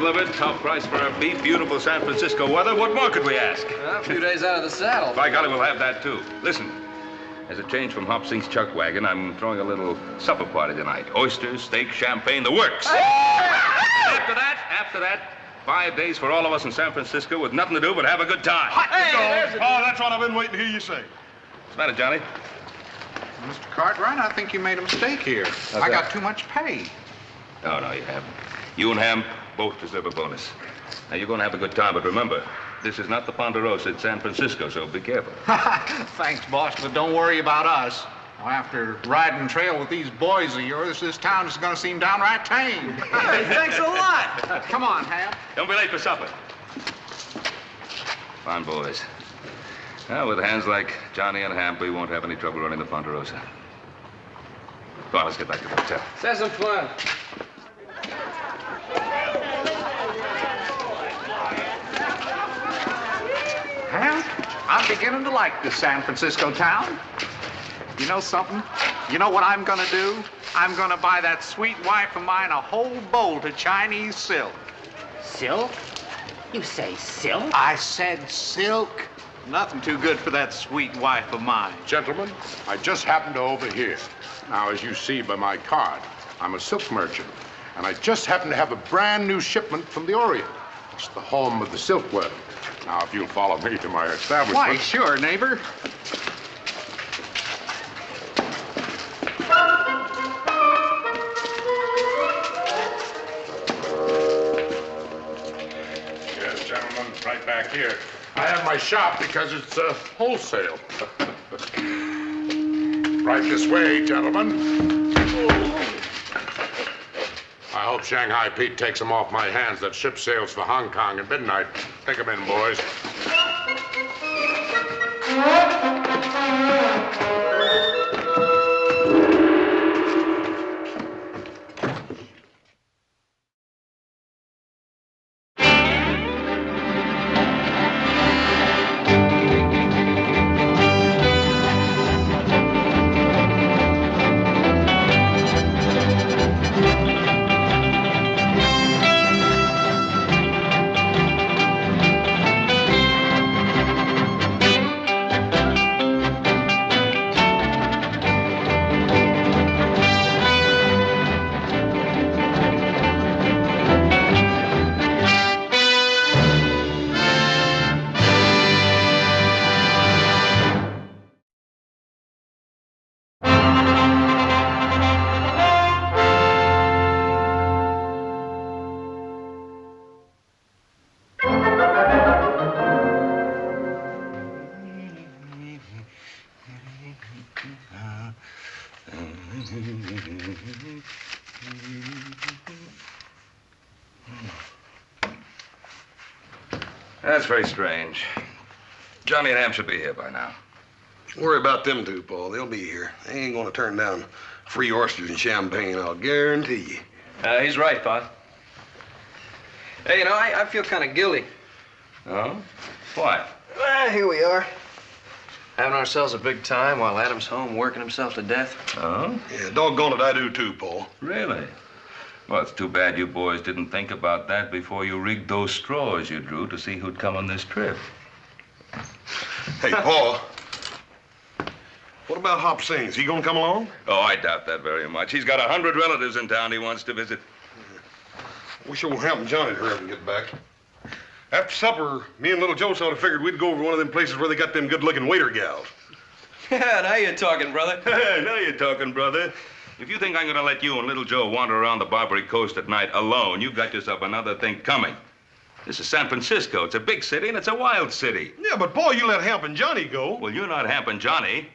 delivered. Top price for our beef. Beautiful San Francisco weather. What more could we ask? A few days out of the saddle. By golly, we'll have that, too. Listen, as a change from Hop Sink's chuck wagon, I'm throwing a little supper party tonight. Oysters, steak, champagne, the works. After that, 5 days for all of us in San Francisco with nothing to do but have a good time. Oh, that's what I've been waiting to hear you say. What's the matter, Johnny? Mr. Cartwright, I think you made a mistake here. I got too much pay. No, you haven't. You and Ham both deserve a bonus. Now, you're going to have a good time, but remember, this is not the Ponderosa. It's San Francisco, so be careful. Thanks, boss, but don't worry about us. Well, after riding trail with these boys of yours, this town is going to seem downright tame. Hey, thanks a lot. Come on, Ham. Don't be late for supper. Fine, boys. Now, with hands like Johnny and Hamp, we won't have any trouble running the Ponderosa. Come on, let's get back to the hotel. That's some fun. Ham, I'm beginning to like this San Francisco town. You know something? You know what I'm gonna do? I'm gonna buy that sweet wife of mine a whole bolt of Chinese silk. Silk? You say silk? I said silk. Nothing too good for that sweet wife of mine. Gentlemen, I just happened to overhear. Now, as you see by my card, I'm a silk merchant, and I just happen to have a brand new shipment from the Orient. It's the home of the silkworm. Now, if you'll follow me to my establishment. Why, sure, neighbor. Yes, gentlemen, right back here. I have my shop because it's wholesale. Right this way, gentlemen. I hope Shanghai Pete takes them off my hands. That ship sails for Hong Kong at midnight. Take them in, boys. That's very strange. Johnny and Ham should be here by now. Worry about them two, Paul. They'll be here. They ain't gonna turn down free oysters and champagne, I'll guarantee you. He's right, Pa. Hey, you know, I feel kind of guilty. Oh? Why? Well, here we are. Having ourselves a big time while Adam's home working himself to death. Oh? Yeah, doggone it, I do too, Paul. Really? Well, it's too bad you boys didn't think about that before you rigged those straws you drew to see who'd come on this trip. Hey, Paul. What about Hop Sing? Is he gonna come along? Oh, I doubt that very much. He's got 100 relatives in town he wants to visit. Wish old Hamp and Johnny'd hurry up and get back. After supper, me and little Joe sort of figured we'd go over to one of them places where they got them good-looking waiter gals. Yeah, now you're talking, brother. Now you're talking, brother. If you think I'm going to let you and little Joe wander around the Barbary Coast at night alone, you've got yourself another thing coming. This is San Francisco. It's a big city, and it's a wild city. Yeah, but, Paul, you let Hamp and Johnny go. Well, you're not Hamp and Johnny.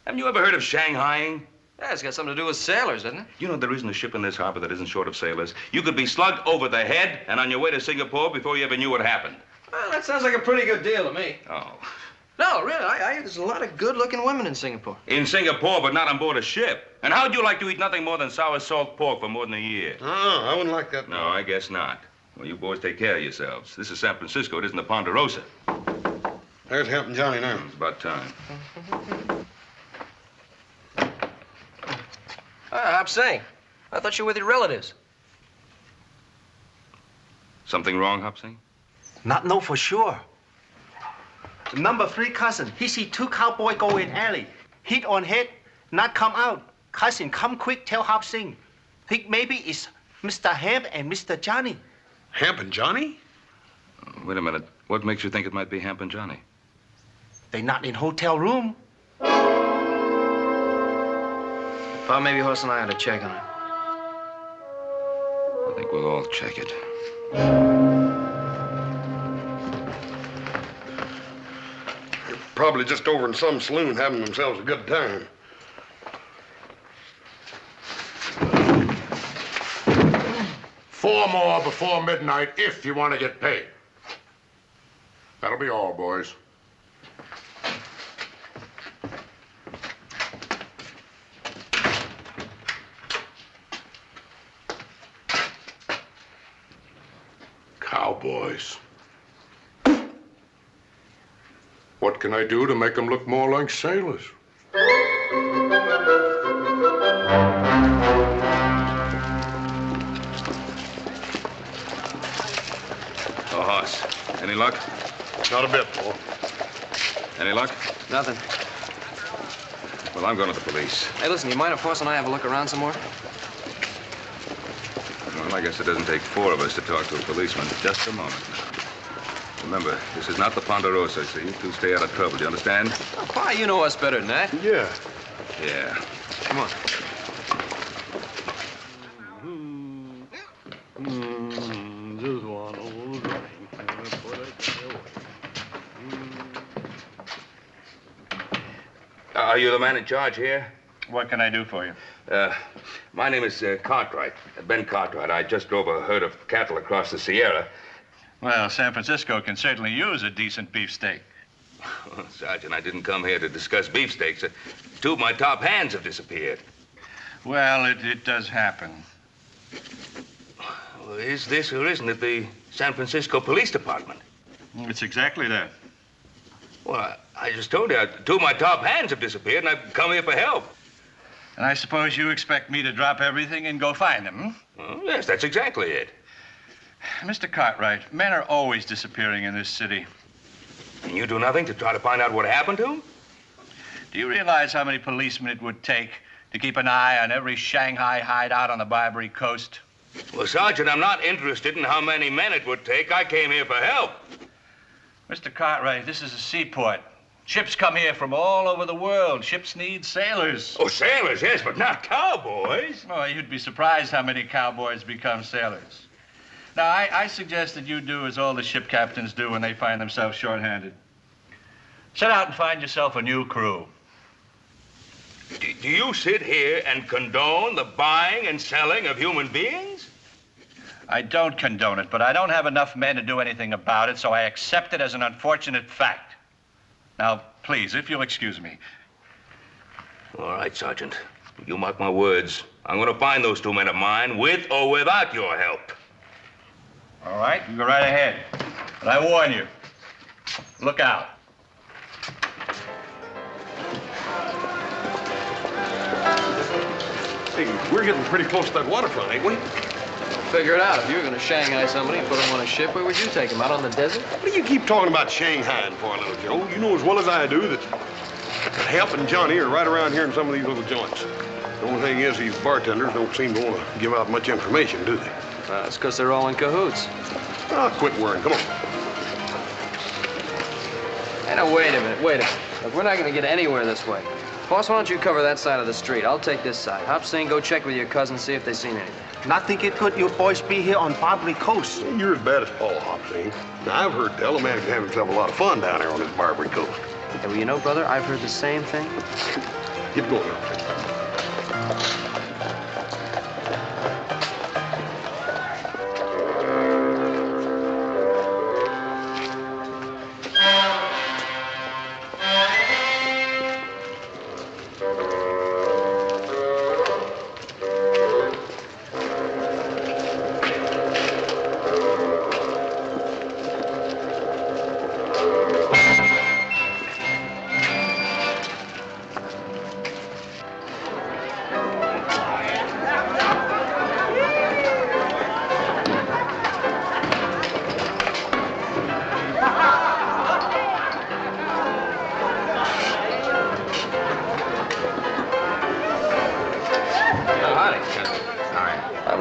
Haven't you ever heard of shanghaiing? Yeah, it's got something to do with sailors, doesn't it? You know there isn't a ship in this harbor that isn't short of sailors. You could be slugged over the head and on your way to Singapore before you ever knew what happened. Well, that sounds like a pretty good deal to me. Oh. No, really, there's a lot of good-looking women in Singapore. In Singapore, but not on board a ship. And how'd you like to eat nothing more than sour salt pork for more than a year? Oh, I wouldn't like that. No, I guess not. Well, you boys take care of yourselves. This is San Francisco. It isn't the Ponderosa. There's Hamp and Johnny now. It's about time. Hop Sing. I thought you were with your relatives. Something wrong, Hopsing? Not know for sure. The number 3 cousin, he see 2 cowboy go in alley. Hit on head, not come out. Cousin, come quick, tell Hop Sing. Think maybe it's Mr. Hamp and Mr. Johnny. Hamp and Johnny? Wait a minute. What makes you think it might be Hamp and Johnny? They not in hotel room. Bob, maybe Horse and I ought to check on it. I think we'll all check it. They're probably just over in some saloon having themselves a good time. Four more before midnight if you want to get paid. That'll be all, boys. Cowboys. What can I do to make them look more like sailors? Oh, Hoss. Any luck? Not a bit, Paul. Any luck? Nothing. Well, I'm going to the police. Hey, listen, you mind if Horse and I have a look around some more? Well, I guess it doesn't take 4 of us to talk to a policeman. Just a moment. Remember, this is not the Ponderosa, so you 2 stay out of trouble. Do you understand? Oh, Pa, you know us better than that. Yeah. Yeah. Come on. Just one old drink. Are you the man in charge here? What can I do for you? My name is Cartwright, Ben Cartwright. I just drove a herd of cattle across the Sierra. Well, San Francisco can certainly use a decent beefsteak. Sergeant, I didn't come here to discuss beefsteaks. 2 of my top hands have disappeared. Well, it does happen. Well, is this or isn't it the San Francisco Police Department? It's exactly that. Well, I just told you, 2 of my top hands have disappeared, and I've come here for help. And I suppose you expect me to drop everything and go find them, hmm? Well, yes, that's exactly it. Mr. Cartwright, men are always disappearing in this city. And you do nothing to try to find out what happened to them? Do you realize how many policemen it would take to keep an eye on every Shanghai hideout on the Barbary Coast? Well, Sergeant, I'm not interested in how many men it would take. I came here for help. Mr. Cartwright, this is a seaport. Ships come here from all over the world. Ships need sailors. Oh, sailors, yes, but not cowboys. Oh, you'd be surprised how many cowboys become sailors. Now, I suggest that you do as all the ship captains do when they find themselves short-handed. Set out and find yourself a new crew. Do you sit here and condone the buying and selling of human beings? I don't condone it, but I don't have enough men to do anything about it, so I accept it as an unfortunate fact. Now, please, if you'll excuse me. All right, Sergeant. You mark my words. I'm going to find those 2 men of mine, with or without your help. All right, you go right ahead. But I warn you, look out. Hey, we're getting pretty close to that waterfront, ain't we? Figure it out. If you were going to Shanghai somebody and put them on a ship, where would you take them? Out on the desert? What do you keep talking about Shanghai for, little Joe? You know as well as I do that Hamp and Johnny are right around here in some of these little joints. The only thing is these bartenders don't seem to want to give out much information, do they? It's because they're all in cahoots. Oh, quit worrying. Come on. Hey, now, wait a minute. Look, we're not going to get anywhere this way. Boss, why don't you cover that side of the street? I'll take this side. Hop Sing, go check with your cousin, see if they've seen anything. Not think it could you boys be here on Barbary Coast. You're as bad as Paul, Hopsing. Now, I've heard tell a man can have himself a lot of fun down there on this Barbary Coast. Hey, well, you know, brother, I've heard the same thing. Get going, Hopsing.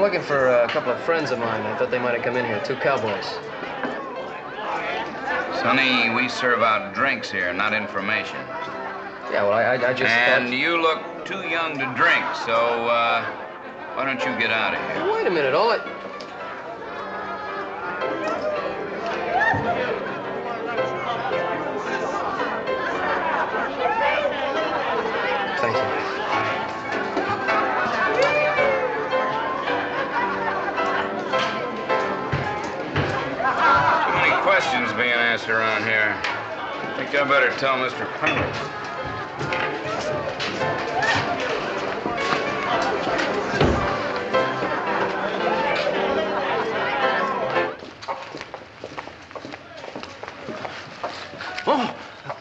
I'm looking for a couple of friends of mine. I thought they might have come in here, 2 cowboys. Sonny, we serve out drinks here, not information. Yeah, well, I just And thought... you look too young to drink, so, why don't you get out of here? Wait a minute, all I... Thank you. Too many questions being asked around here. I think I better tell Mr. Penrose. Oh,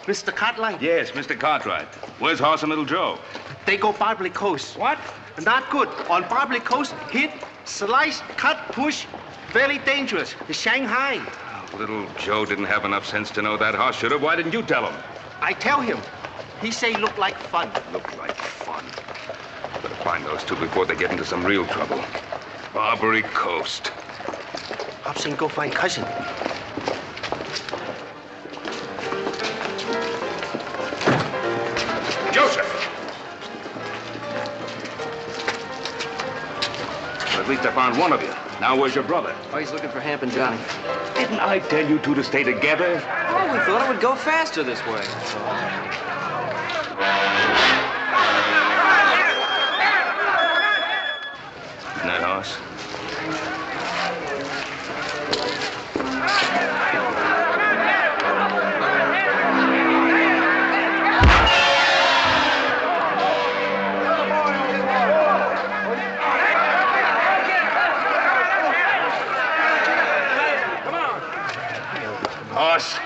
Mr. Cartwright. Yes, Mr. Cartwright. Where's Horse and Little Joe? They go Barbary Coast. What? Not good. On Barbary Coast, hit, slice, cut, push. Very dangerous. The Shanghai. Oh, little Joe didn't have enough sense to know that. Horse should have. Why didn't you tell him? I tell him. He say look like fun. Look like fun. Better find those two before they get into some real trouble. Barbary Coast. Hobson, go find cousin. Joseph! At least I found one of you. Now where's your brother? Oh, he's looking for Hamp and Johnny. Didn't I tell you two to stay together? Oh, we thought it would go faster this way. Isn't that Horse? Horse,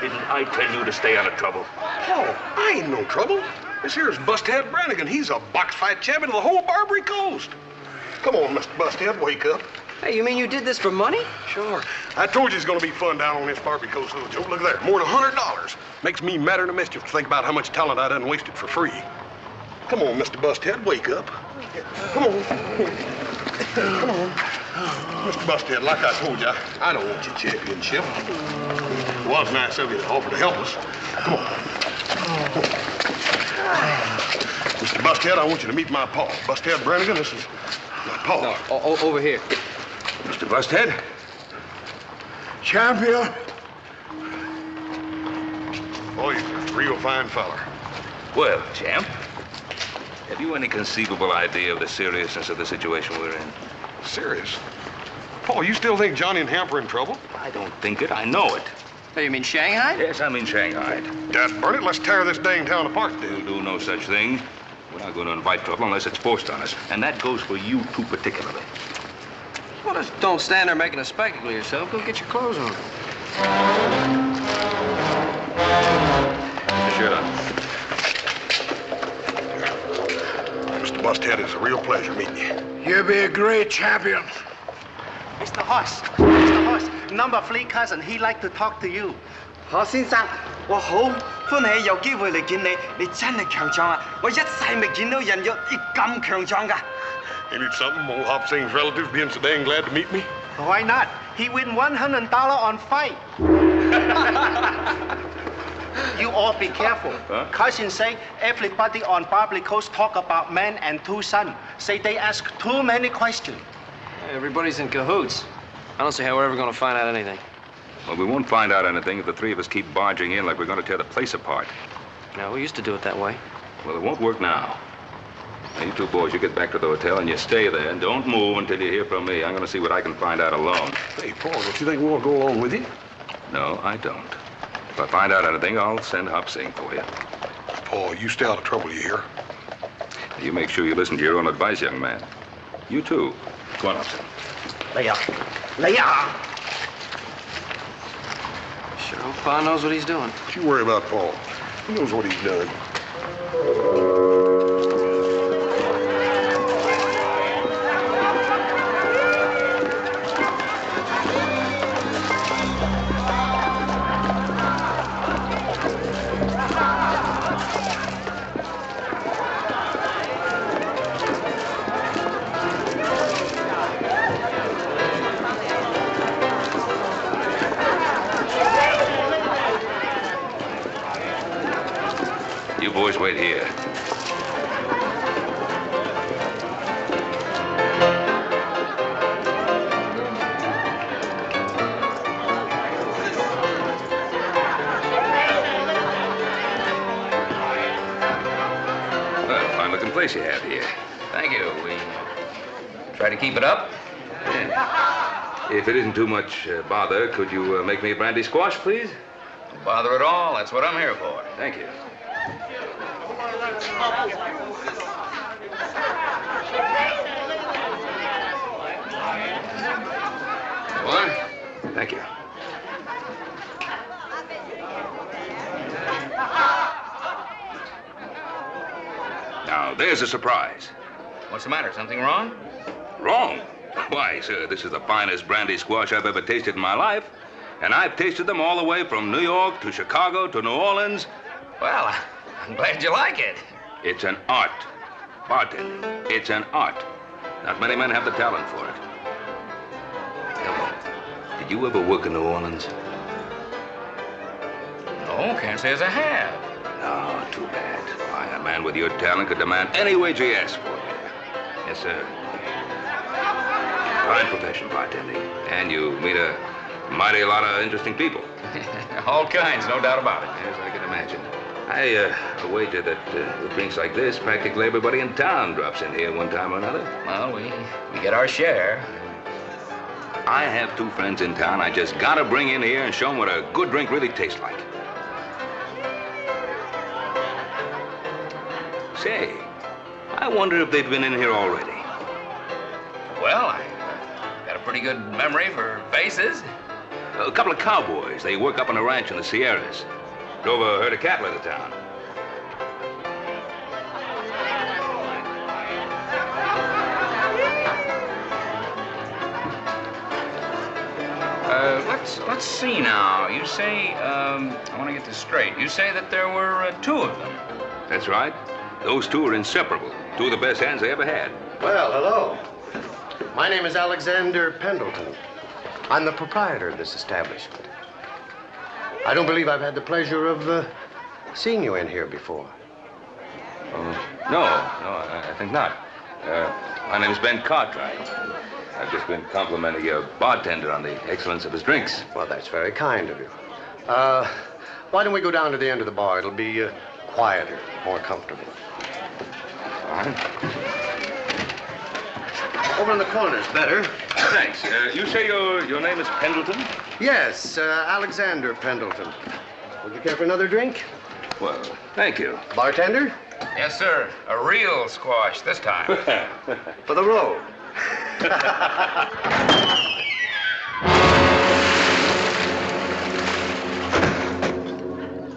didn't I tell you to stay out of trouble? Oh, I ain't no trouble. This here's Busthead Brannigan. He's a box fight champion of the whole Barbary Coast. Come on, Mr. Busthead, wake up. Hey, you mean you did this for money? Sure. I told you it's gonna be fun down on this Barbary Coast, little Joe. Look there, more than $100. Makes me madder than mischief to think about how much talent I done wasted for free. Come on, Mr. Busthead, wake up. Come on. Come on. Mr. Busthead, like I told you, I don't want your championship. It was nice of you to offer to help us. Come on. Mr. Busthead, I want you to meet my pa. Busthead Brannigan, this is my pa. No, over here. Mr. Busthead? Champion? Oh, you're a real fine feller. Well, champ, have you any conceivable idea of the seriousness of the situation we're in? Serious? Paul, you still think Johnny and Hamp are in trouble? I don't think it. I know it. Hey, you mean Shanghai? Yes, I mean Shanghai. Dad, burn it. Let's tear this dang town apart, We'll then. do no such thing. We're not going to invite trouble unless it's forced on us. And that goes for you two particularly. Well, just don't stand there making a spectacle of yourself. Go get your clothes on. Put your shirt on. Mr. Busthead, it's a real pleasure meeting you. You'll be a great champion. Mr. Hoss. Mr. Hoss, number 3 cousin, he like to talk to you. 何先生，我好歡喜有機會嚟見你，你真係強壯啊！我一世未見到人有你咁強壯㗎。Ain't it something, old Hop Sing's relatives being so dang glad to meet me? Why not? He win $100 on fight. You all be careful. Huh? Cousin say everybody on Barbary Coast talk about man and 2 sons. Say they ask too many questions. Everybody's in cahoots. I don't see how we're ever going to find out anything. Well, we won't find out anything if the three of us keep barging in like we're going to tear the place apart. No, we used to do it that way. Well, it won't work now. Now, you two boys, you get back to the hotel and you stay there and don't move until you hear from me. I'm going to see what I can find out alone. Hey, Paul, don't you think we want to go along with you? No, I don't. If I find out anything, I'll send Hop Sing for you. Paul, you stay out of trouble, you hear? You make sure you listen to your own advice, young man. You too. Go on, Hop Sing. 嚟啊！嚟啊！ Sure hope Pa knows what he's doing. Don't you worry about Paul. He knows what he's done. handsome place you have here. Thank you. We try to keep it up. Yeah. If it isn't too much bother, could you make me a brandy squash, please? No bother at all. That's what I'm here for. Thank you. What? Thank you. Now, there's a surprise. What's the matter? Something wrong? Wrong? Why, sir, this is the finest brandy squash I've ever tasted in my life. And I've tasted them all the way from New York to Chicago to New Orleans. Well, I'm glad you like it. It's an art. Bartending. It's an art. Not many men have the talent for it. Tell me, did you ever work in New Orleans? No, can't say as I have. No, too bad. Why, a man with your talent could demand any wage he asked for there. Yes, sir. Fine profession, bartending. And you meet a mighty lot of interesting people. All kinds, no doubt about it. Yes, I can imagine. I wager that with drinks like this, practically everybody in town drops in here one time or another. Well, we get our share. I have two friends in town I just gotta bring in here and show them what a good drink really tastes like. Say, I wonder if they've been in here already. Well, I got a pretty good memory for faces. A couple of cowboys. They work up on a ranch in the Sierras. Drove a herd of cattle into town. Let's see now. You say, I want to get this straight. You say that there were two of them. That's right. Those two are inseparable. Two of the best hands they ever had. Well, hello. My name is Alexander Pendleton. I'm the proprietor of this establishment. I don't believe I've had the pleasure of seeing you in here before. No, I think not. My name is Ben Cartwright. I've just been complimenting your bartender on the excellence of his drinks. Well, that's very kind of you. Why don't we go down to the end of the bar? It'll be quieter, more comfortable. Fine. Over in the corner's better. Thanks. You say your name is Pendleton? Yes, Alexander Pendleton. Would you care for another drink? Well, thank you. Bartender? Yes, sir. A real squash this time. For the road.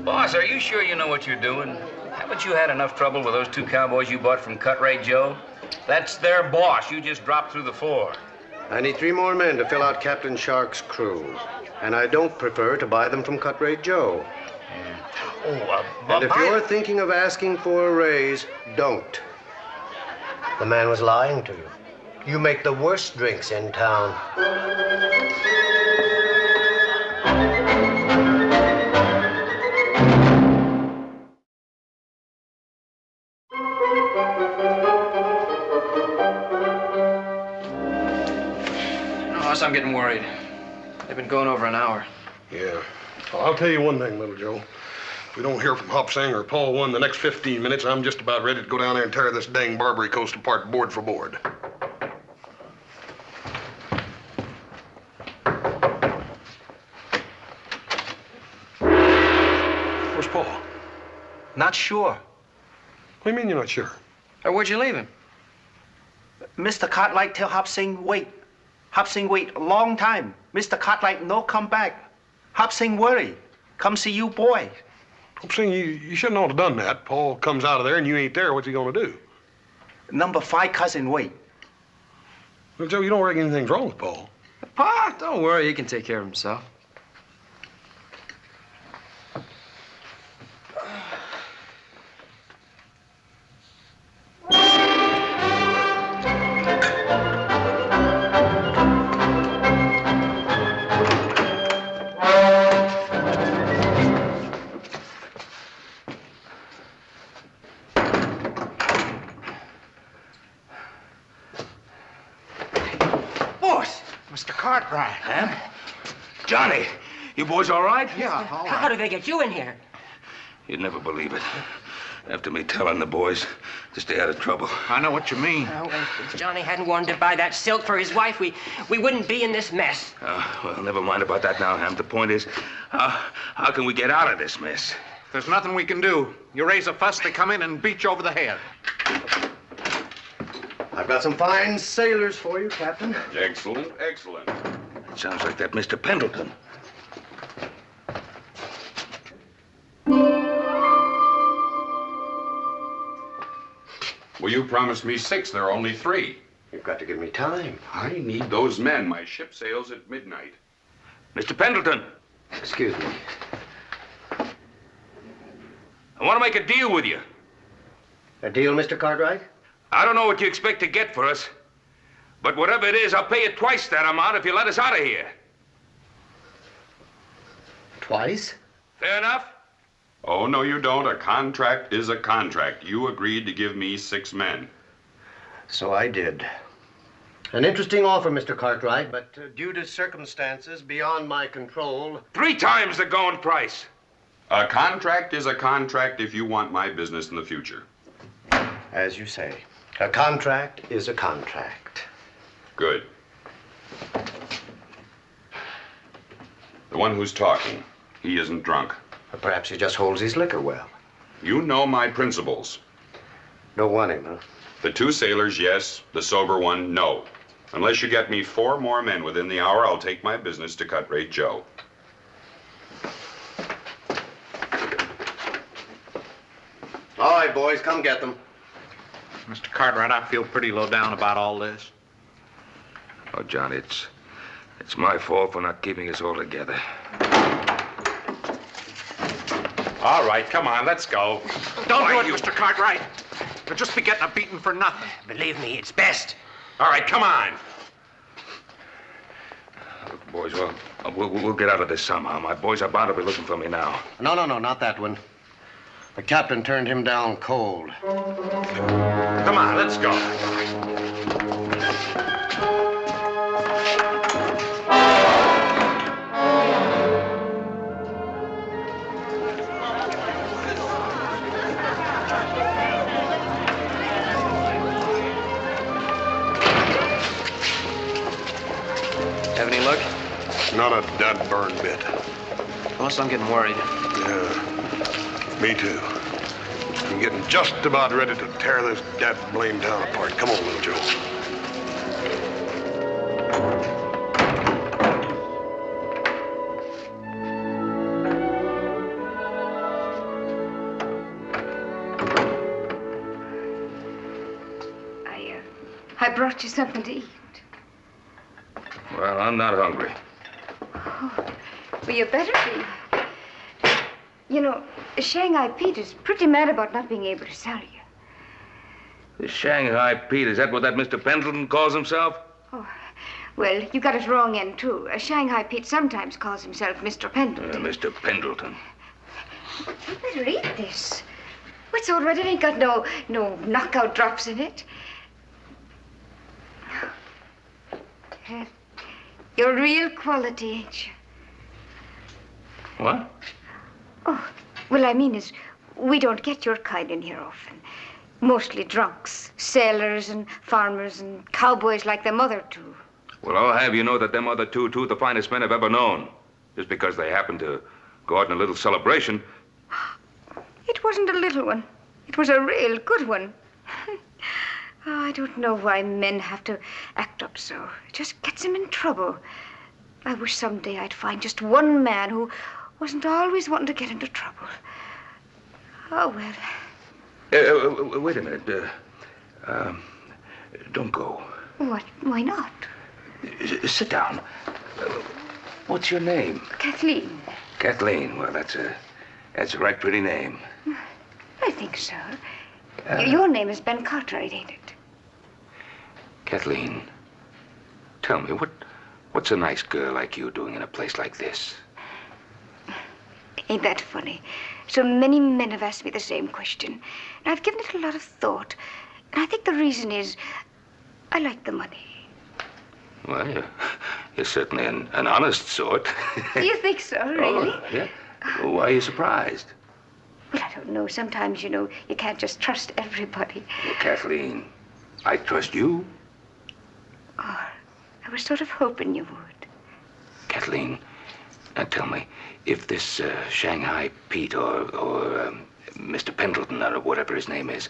Boss, are you sure you know what you're doing? Haven't you had enough trouble with those two cowboys you bought from Cartwright Joe? That's their boss. You just dropped through the floor. I need 3 more men to fill out Captain Shark's crew. And I don't prefer to buy them from Cartwright Joe. And if you're thinking of asking for a raise, don't. The man was lying to you. You make the worst drinks in town. Boss, I'm getting worried. They've been going over an hour. Yeah. Well, I'll tell you one thing, Little Joe. If we don't hear from Hop Sing or Paul One the next 15 minutes, I'm just about ready to go down there and tear this dang Barbary Coast apart board for board. Where's Paul? Not sure. What do you mean you're not sure? Where'd you leave him? Mr. Cartwright tell Hop Sing wait. Hop Sing wait a long time. Mr. Cartwright no come back. Hop Sing worry. Come see you boy. Hop Sing, you shouldn't ought to done that. Paul comes out of there and you ain't there. What's he gonna do? Number 5 cousin wait. Well, Joe, you don't reckon anything's wrong with Paul? Pa, don't worry. He can take care of himself. Mr. Cartwright. Huh? Johnny, you boys all right? Yeah, all right. How did they get you in here? You'd never believe it. After me telling the boys to stay out of trouble. I know what you mean. Well, if Johnny hadn't wanted to buy that silk for his wife, we wouldn't be in this mess. Well, never mind about that now, Ham. The point is, how can we get out of this mess? There's nothing we can do. You raise a fuss, they come in and beat you over the head. I've got some fine sailors for you, Captain. Excellent, excellent. It sounds like that Mr. Pendleton. Well, you promised me 6. There are only 3. You've got to give me time. I need those men. My ship sails at midnight. Mr. Pendleton. Excuse me. I want to make a deal with you. A deal, Mr. Cartwright? I don't know what you expect to get for us, but whatever it is, I'll pay you twice that amount if you let us out of here. Twice? Fair enough? Oh, no, you don't. A contract is a contract. You agreed to give me 6 men. So I did. An interesting offer, Mr. Cartwright, but due to circumstances beyond my control... 3 times the going price. A contract is a contract if you want my business in the future. As you say, a contract is a contract. Good. The one who's talking, he isn't drunk. Or perhaps he just holds his liquor well. You know my principles. Don't want him, huh? The 2 sailors, yes. The sober one, no. Unless you get me 4 more men within the hour, I'll take my business to Cut-Rate Joe. All right, boys, come get them. Mr. Cartwright, I feel pretty low down about all this. Oh, John, it's my fault for not keeping us all together. All right, come on, let's go. Don't do it, Mr. Cartwright. You'll just be getting a beating for nothing. Believe me, it's best. All right, come on. Look, boys, we'll get out of this somehow. My boys are bound to be looking for me now. No, not that one. The captain turned him down cold. Come on, let's go. Have any luck? Not a dud burn bit. Unless I'm getting worried. Yeah, me too. I'm getting just about ready to tear this dad blame town apart. Come on, little Joe. I brought you something to eat. Well, I'm not hungry. Oh, well, you better be. You know, Shanghai Pete is pretty mad about not being able to sell you. The Shanghai Pete, is that what that Mr. Pendleton calls himself? Oh, well, you got it wrong end, too. Shanghai Pete sometimes calls himself Mr. Pendleton. Mr. Pendleton. You better eat this. It's all right. It ain't got no knockout drops in it. You're real quality, ain't you? What? Oh, well, I mean is, we don't get your kind in here often. Mostly drunks, sailors and farmers and cowboys like them other 2. Well, I'll have you know that them other two the finest men I've ever known. Just because they happen to go out in a little celebration. It wasn't a little one. It was a real good one. Oh, I don't know why men have to act up so. It just gets them in trouble. I wish someday I'd find just one man who wasn't always wanting to get into trouble. Oh, well. Wait a minute. Don't go. What? Why not? Sit down. What's your name? Kathleen. Kathleen. Well, that's a right pretty name. I think so. Your name is Ben Cartwright, ain't it? Kathleen, tell me, what's a nice girl like you doing in a place like this? Ain't that funny? So many men have asked me the same question. And I've given it a lot of thought. And I think the reason is I like the money. Well, you're certainly an honest sort. Do you think so, really? Oh, yeah. Why are you surprised? Well, I don't know. Sometimes, you can't just trust everybody. Well, Kathleen, I trust you. Oh, I was sort of hoping you would. Kathleen, now tell me, if this Shanghai Pete or Mr. Pendleton or whatever his name is,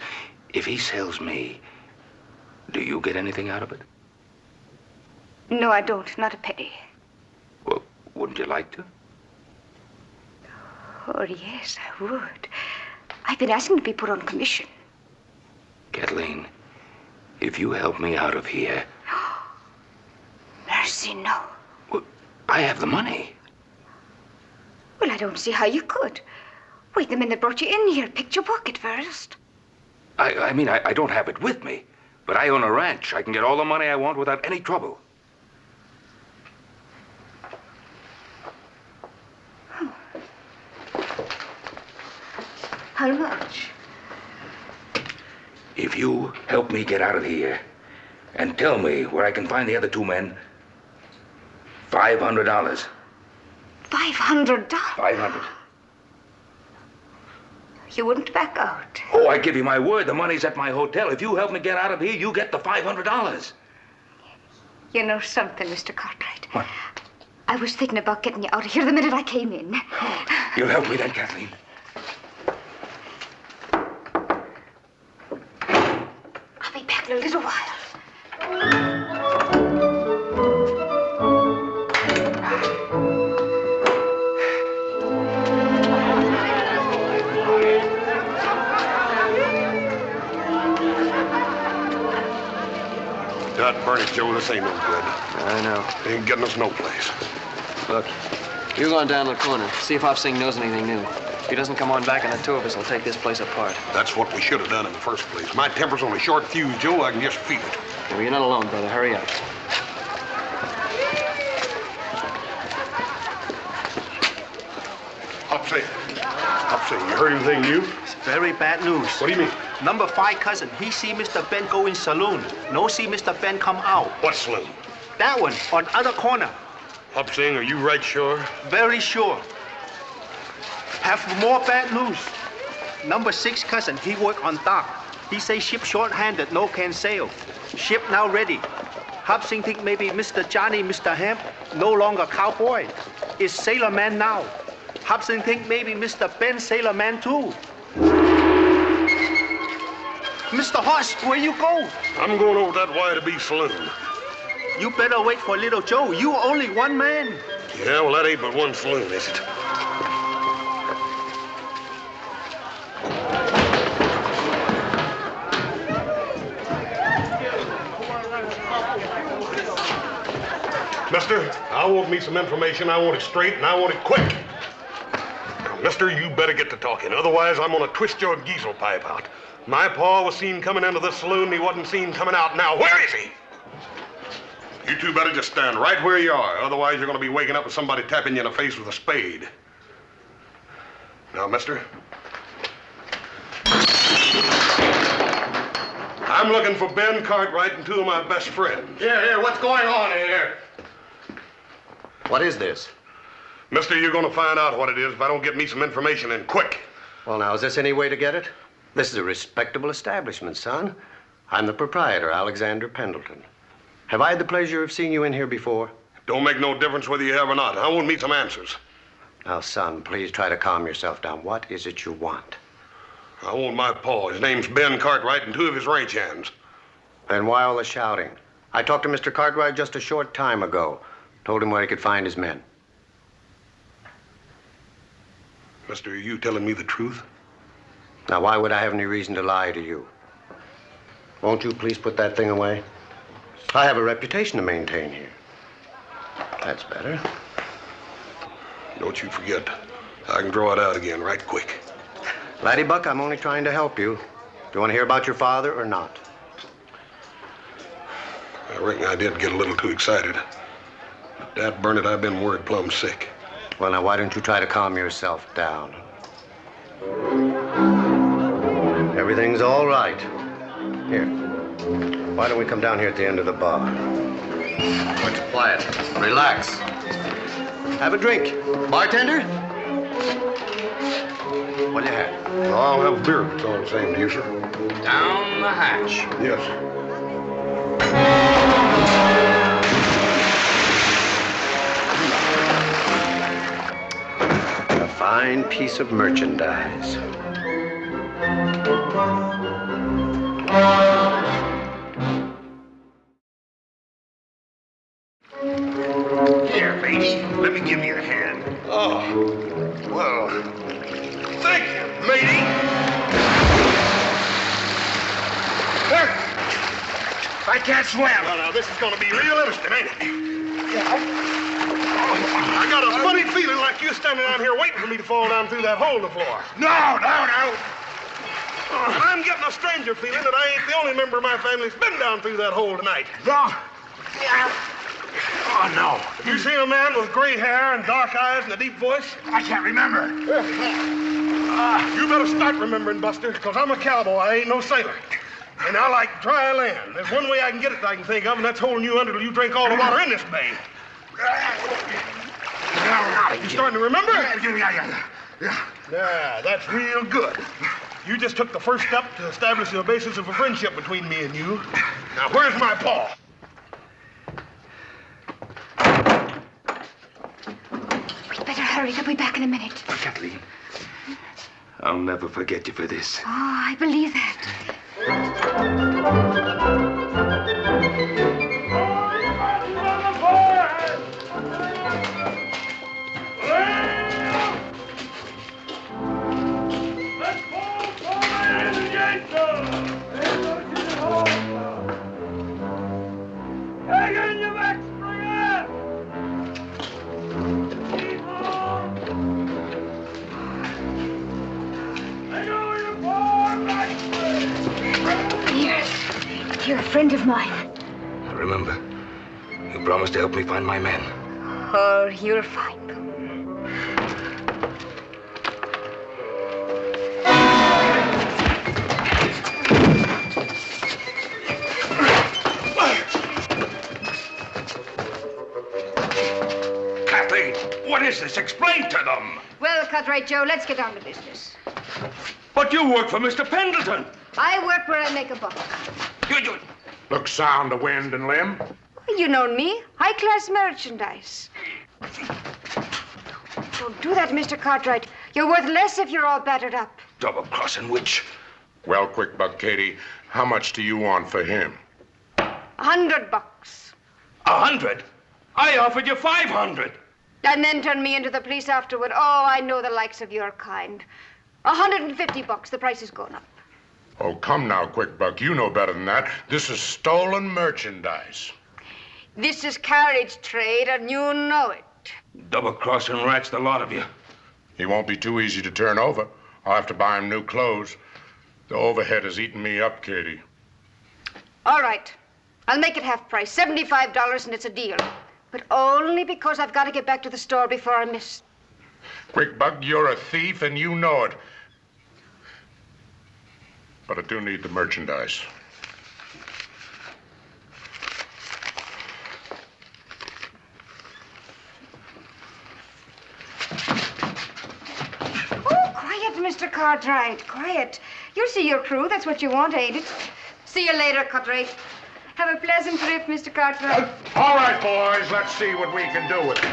if he sells me, do you get anything out of it? No, I don't. Not a penny. Well, wouldn't you like to? Oh, yes, I would. I've been asking to be put on commission. Kathleen, if you help me out of here... Mercy, no. Well, I have the money. Well, I don't see how you could. Wait, the men that brought you in here picked your pocket first. I mean, I don't have it with me, but I own a ranch. I can get all the money I want without any trouble. How much? If you help me get out of here and tell me where I can find the other two men, $500. $500? $500. You wouldn't back out. Oh, I give you my word. The money's at my hotel. If you help me get out of here, you get the $500. You know something, Mr. Cartwright? What? I was thinking about getting you out of here the minute I came in. You'll help me then, Kathleen. I'll be back in a little while. God burn it, Joe, this ain't no good. I know. Ain't getting us no place. Look, you go on down to the corner. See if Hop Sing knows anything new. If he doesn't come on back, and the two of us will take this place apart. That's what we should have done in the first place. My temper's on a short fuse, Joe. I can just feel it. Well, you're not alone, brother. Hurry up. Hop Sing, you heard anything new? It's very bad news. What do you mean? Number 5 cousin, he see Mr. Ben go in saloon. No see Mr. Ben come out. What saloon? That one, on other corner. Hop Sing, are you right sure? Very sure. Have more bad news. Number 6 cousin, he work on dock. He say ship short-handed, no can sail. Ship now ready. Hop Sing think maybe Mr. Johnny, Mr. Hemp, no longer cowboy. Is sailor man now. Hop Sing think maybe Mr. Ben sailor man too. Mr. Horse, where you go? I'm going over that Y-to-B saloon. You better wait for little Joe. You only one man. Yeah, well, that ain't but one saloon, is it? Mister, I want me some information. I want it straight, and I want it quick. Now, mister, you better get to talking. Otherwise, I'm gonna twist your diesel pipe out. My pa was seen coming into the saloon, and he wasn't seen coming out. Now, where is he? You two better just stand right where you are. Otherwise, you're gonna be waking up with somebody tapping you in the face with a spade. Now, mister. I'm looking for Ben Cartwright and 2 of my best friends. Here, what's going on here? What is this? Mister, you're gonna find out what it is if I don't get me some information and quick. Well, now, is this any way to get it? This is a respectable establishment, son. I'm the proprietor, Alexander Pendleton. Have I had the pleasure of seeing you in here before? Don't make no difference whether you have or not. I want me some answers. Now, son, please try to calm yourself down. What is it you want? I want my pa. His name's Ben Cartwright and 2 of his ranch hands. Then why all the shouting? I talked to Mr. Cartwright just a short time ago. Told him where he could find his men. Mister, are you telling me the truth? Now, why would I have any reason to lie to you? Won't you please put that thing away? I have a reputation to maintain here. That's better. Don't you forget, I can draw it out again right quick. Laddie Buck, I'm only trying to help you. Do you want to hear about your father or not? I reckon I did get a little too excited. But dad burn it, I've been worried plumb sick. Well, now, why don't you try to calm yourself down? Everything's all right. Here. Why don't we come down here at the end of the bar? What's quiet? Relax. Have a drink. Bartender? What'd you have? Well, I'll have a beer if it's all the same to you, sir. Down the hatch. Yes. A fine piece of merchandise. Here, matey. Let me give you a hand. Oh, well, thank you, matey. I can't swim. Well, now, this is going to be real interesting, ain't it? I got a funny feeling like you're standing out here waiting for me to fall down through that hole in the floor. No. And I'm getting a stranger feeling that I ain't the only member of my family that's been down through that hole tonight. No. Oh, no. You seen a man with gray hair and dark eyes and a deep voice? I can't remember. You better start remembering, Buster, because I'm a cowboy. I ain't no sailor. And I like dry land. There's one way I can get it that I can think of, and that's holding you under till you drink all the water in this bay. You starting to remember? Yeah, that's real good. You just took the first step to establish the basis of a friendship between me and you. Now, where's my paw? We'd better hurry. They'll be back in a minute. Kathleen, I'll never forget you for this. Oh, I believe that. You're a friend of mine. Remember, you promised to help me find my men. Oh, you're fine. Kathleen, what is this? Explain to them. Well, Cartwright Joe, let's get down to business. But you work for Mr. Pendleton. I work where I make a buck. You. Look sound to wind and limb. You know me. High-class merchandise. Don't do that, Mr. Cartwright. You're worth less if you're all battered up. Double-crossing witch. Well, quick buck, Katie, how much do you want for him? $100. 100? I offered you 500. And then turn me into the police afterward. Oh, I know the likes of your kind. $150. The price has gone up. Oh, come now, quick buck. You know better than that. This is stolen merchandise. This is carriage trade, and you know it. Double-crossing rats, the lot of you. He won't be too easy to turn over. I'll have to buy him new clothes. The overhead has eaten me up, Katie. All right. I'll make it half price, $75, and it's a deal. But only because I've got to get back to the store before I miss. Quick buck, you're a thief, and you know it. But I do need the merchandise. Oh, quiet, Mr. Cartwright, quiet. You'll see your crew. That's what you want, ain't it? See you later, Cartwright. Have a pleasant trip, Mr. Cartwright. All right, boys, let's see what we can do with it.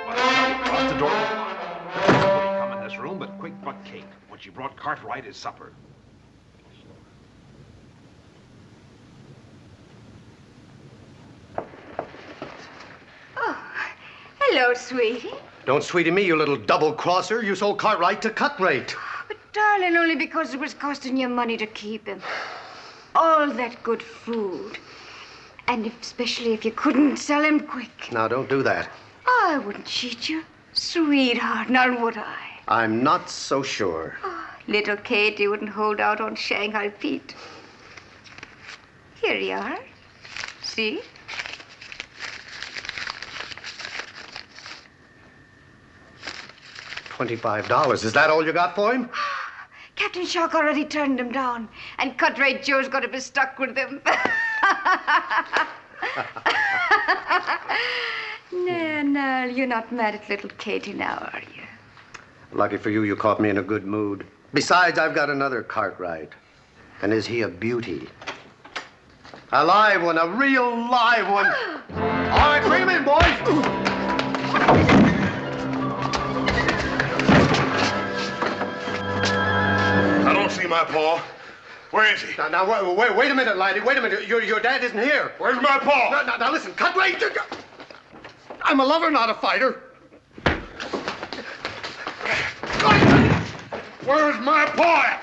Across the door. Nobody come in this room but Quick Buck Kate when she brought Cartwright his supper. Oh, hello, sweetie. Don't sweetie me, you little double-crosser. You sold Cartwright to cut rate. But, darling, only because it was costing you money to keep him. All that good food. And especially if you couldn't sell him quick. Now, don't do that. I wouldn't cheat you, sweetheart, now would I? I'm not so sure. Oh, little Katie wouldn't hold out on Shanghai Pete. Here you are. See? $25. Is that all you got for him? Captain Shark already turned him down, and Cartwright Joe's got to be stuck with him. No, you're not mad at little Katie now, are you? Lucky for you, you caught me in a good mood. Besides, I've got another Cartwright. And is he a beauty? A live one, a real live one. All right, bring him in, boys. I don't see my paw. Where is he? Now, wait a minute, laddie. Wait a minute. Your dad isn't here. Where's my paw? Now, listen, Cartwright. I'm a lover, not a fighter. Where's my paw?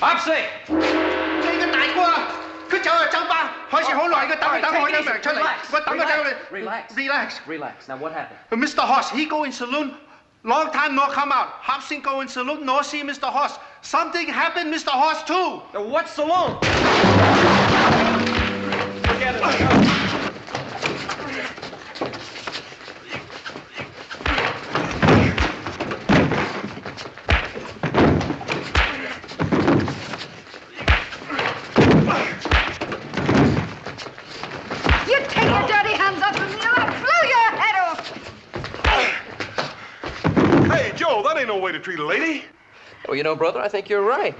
Hop Sing! Relax. Now, what happened? Mr. Hoss, he go in saloon. Long time no come out. Hop Sing go in saloon, no see Mr. Hoss. Something happened, Mr. Hoss, too. What saloon? Forget it. You take your dirty hands off of me, or I'll blow your head off. Hey, Joe, that ain't no way to treat a lady. Well, you know, brother, I think you're right.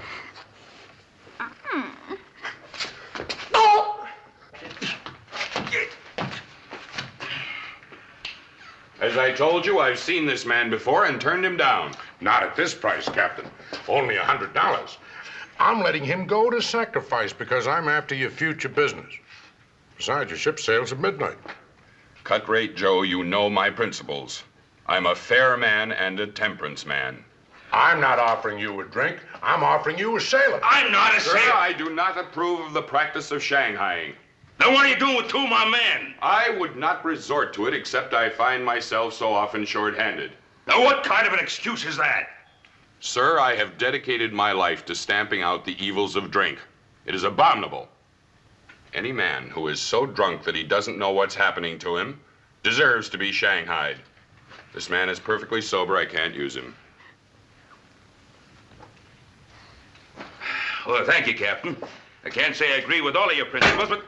As I told you, I've seen this man before and turned him down. Not at this price, Captain. Only $100. I'm letting him go to sacrifice because I'm after your future business. Besides, your ship sails at midnight. Cut-rate Joe, you know my principles. I'm a fair man and a temperance man. I'm not offering you a drink. I'm offering you a sailor. I'm not a Sir, sailor. I do not approve of the practice of shanghaiing. Then what are you doing with two of my men? I would not resort to it except I find myself so often short-handed. Now, what kind of an excuse is that? Sir, I have dedicated my life to stamping out the evils of drink. It is abominable. Any man who is so drunk that he doesn't know what's happening to him deserves to be shanghaied. This man is perfectly sober. I can't use him. Well, thank you, Captain. I can't say I agree with all of your principles, but...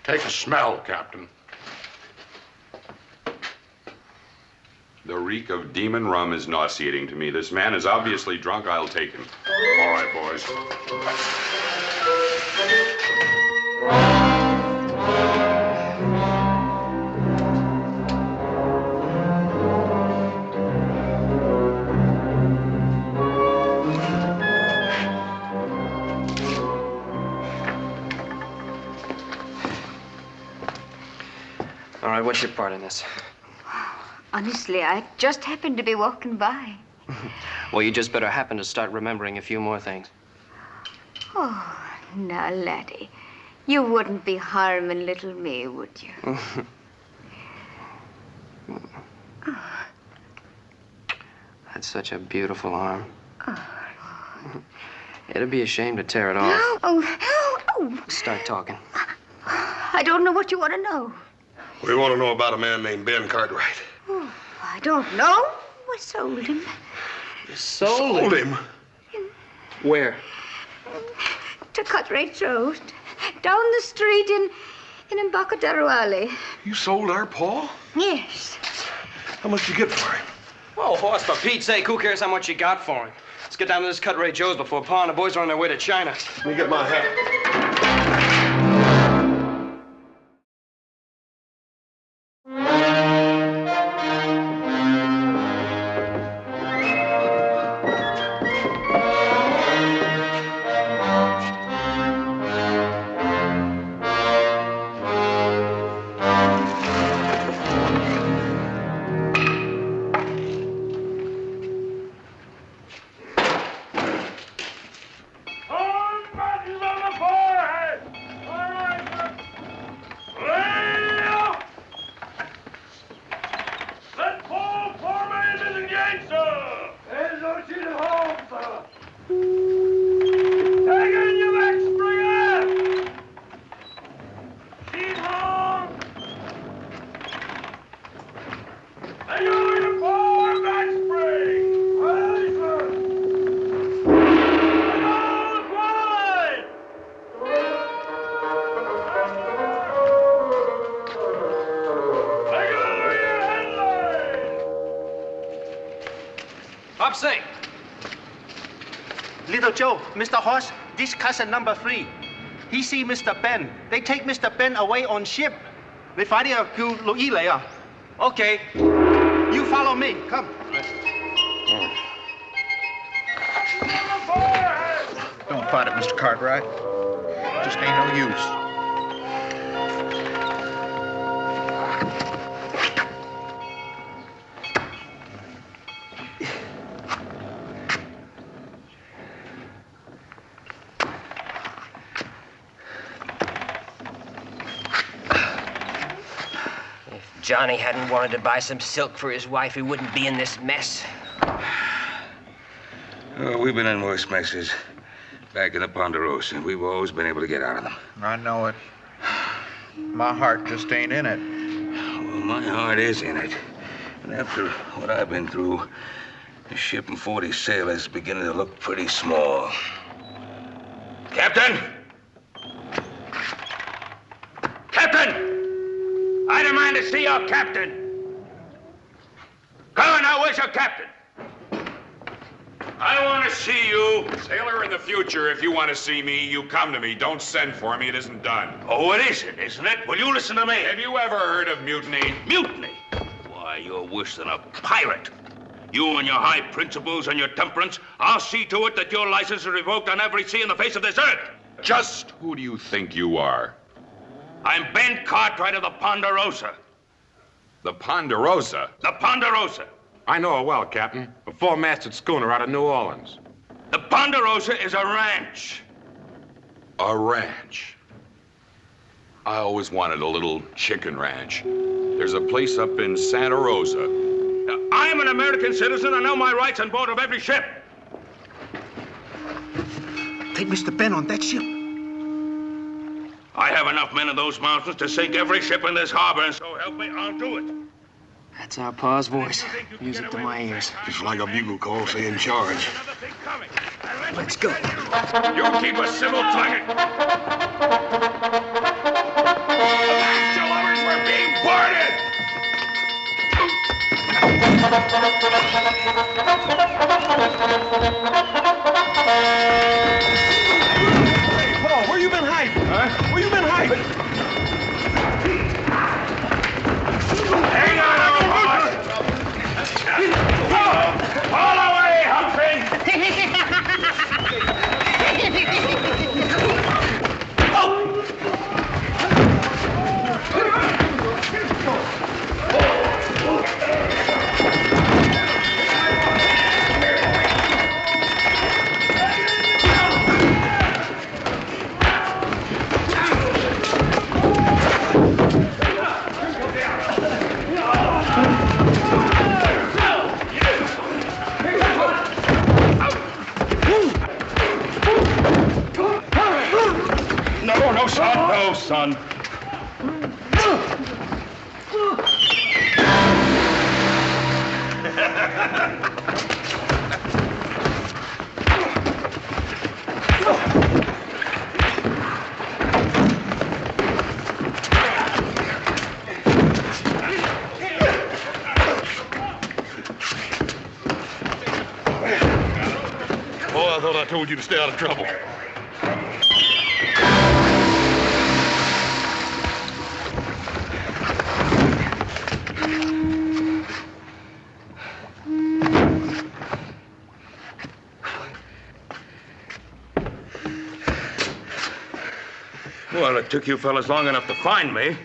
Take a smell, Captain. The reek of demon rum is nauseating to me. This man is obviously drunk. I'll take him. All right, boys. All right, what's your part in this? Honestly, I just happened to be walking by. Well, you just better happen to start remembering a few more things. Oh, now, laddie, you wouldn't be harming little me, would you? That's such a beautiful arm. It'd be a shame to tear it off. Oh. Start talking. I don't know what you want to know. We want to know about a man named Ben Cartwright. Oh, I don't know. I sold him. Sold him? Where? To Cartwrights Road. Down the street in Embarcadero Alley. You sold our Paul? Yes. How much you get for him? Oh, Horse, for Pete's sake, who cares how much you got for him? Let's get down to this Cartwright Joe's before Pa and the boys are on their way to China. Let me get my hat. All buttons on the floor! Hop Sing. Little Joe, Mr. Hoss, this cousin number 3. He see Mr. Ben. They take Mr. Ben away on ship. They find him later. Okay. You follow me. Come. Don't fight it, Mr. Cartwright. Just ain't no use. Johnny hadn't wanted to buy some silk for his wife, he wouldn't be in this mess. Oh, we've been in worse messes. Back in the Ponderosa, we've always been able to get out of them. I know it. My heart just ain't in it. Well, my heart is in it. And after what I've been through, the ship and 40 sailors is beginning to look pretty small. Captain! Captain! I demand to see your captain. Come on now, where's your captain? I want to see you. Sailor, in the future, if you want to see me, you come to me. Don't send for me. It isn't done. Oh, it isn't it? Well, you listen to me. Have you ever heard of mutiny? Mutiny? Why, you're worse than a pirate. You and your high principles and your temperance, I'll see to it that your license is revoked on every sea in the face of this earth. Just who do you think you are? I'm Ben Cartwright of the Ponderosa. The Ponderosa? The Ponderosa. I know her well, Captain. A four-masted schooner out of New Orleans. The Ponderosa is a ranch. A ranch? I always wanted a little chicken ranch. There's a place up in Santa Rosa. Now, I'm an American citizen. I know my rights on board of every ship. Take Mr. Ben on that ship. I have enough men in those mountains to sink every ship in this harbor, and so help me, I'll do it. That's our pa's voice. Music to my ears. Just like a bugle call saying charge. Let's go. You keep a civil tongue. The lovers were being boarded! Paul, where you been hiding? Huh? Where you been hiding? Hang on, old horse! All away, Humphrey! No, son. Oh, I thought I told you to stay out of trouble. Well, it took you fellas long enough to find me.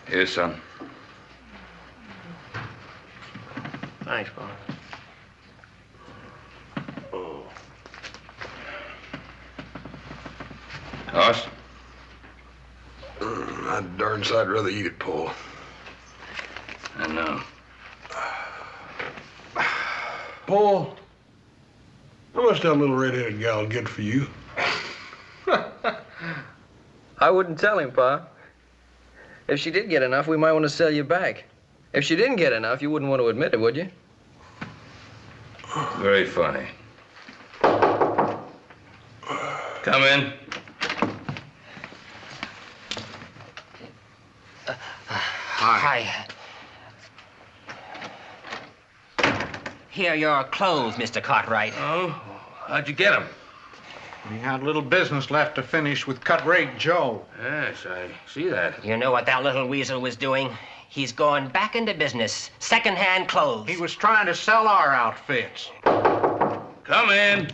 Here, son. Thanks, Bob. Hoss? I'd darn sight rather eat it, Paul. I know. Paul, how much that little red-headed gal get for you? I wouldn't tell him, Pa. If she did get enough, we might want to sell you back. If she didn't get enough, you wouldn't want to admit it, would you? Very funny. Come in. Hi. Here are your clothes, Mr. Cartwright. Oh, how'd you get them? We had a little business left to finish with Cut Rate Joe. Yes, I see that. You know what that little weasel was doing? He's going back into business. Second-hand clothes. He was trying to sell our outfits. Come in.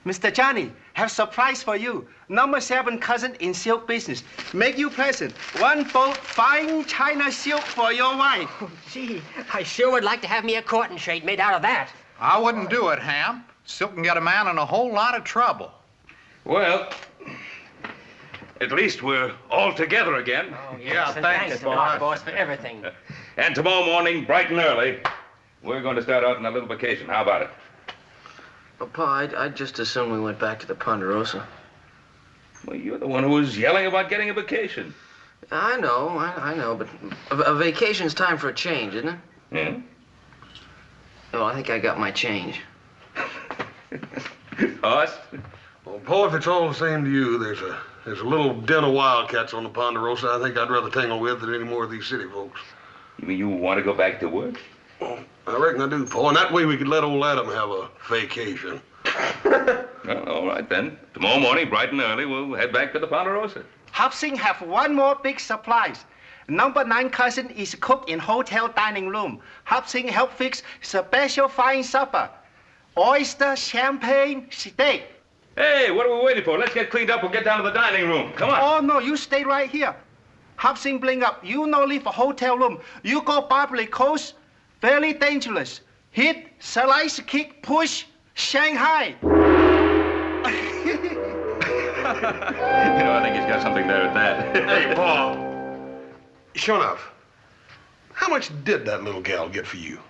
Mr. Johnny, have surprise for you. Number 7 cousin in silk business. Make you present. 1 fold fine China silk for your wife. Oh, gee, I sure would like to have me a courting shade made out of that. I wouldn't do it, Ham. Silk can get a man in a whole lot of trouble. Well, at least we're all together again. Oh, yes, and thanks, boss, for everything. And tomorrow morning, bright and early, we're going to start out on a little vacation. How about it? But, Pa, I'd just as soon we went back to the Ponderosa. Well, you're the one who was yelling about getting a vacation. I know, but a vacation's time for a change, isn't it? Yeah? Well, I think I got my change. Us? Well, Paul, if it's all the same to you, there's a little den of wildcats on the Ponderosa I think I'd rather tangle with than any more of these city folks. You mean you want to go back to work? Well, I reckon I do, Paul, and that way we could let old Adam have a vacation. Well, all right, then. Tomorrow morning, bright and early, we'll head back to the Ponderosa. Hopsing have 1 more big surprise. Number 9 cousin is cook in hotel dining room. Hopsing help fix special fine supper. Oyster, champagne, steak. Hey, what are we waiting for? Let's get cleaned up. We'll get down to the dining room. Come on. Oh, no, you stay right here. Hopsing bring up. You no leave a hotel room. You go Barbary Coast. Very dangerous. Hit, slice, kick, push, Shanghai. You know, I think he's got something there at that. Hey, Paul. Sure enough, how much did that little gal get for you?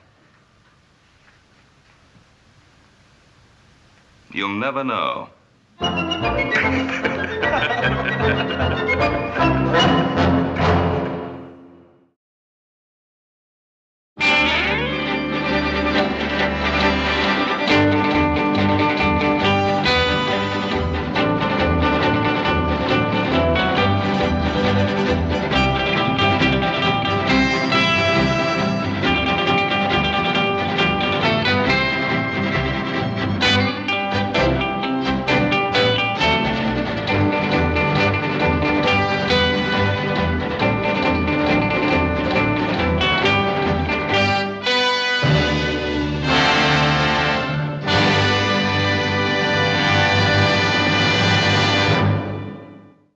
You'll never know.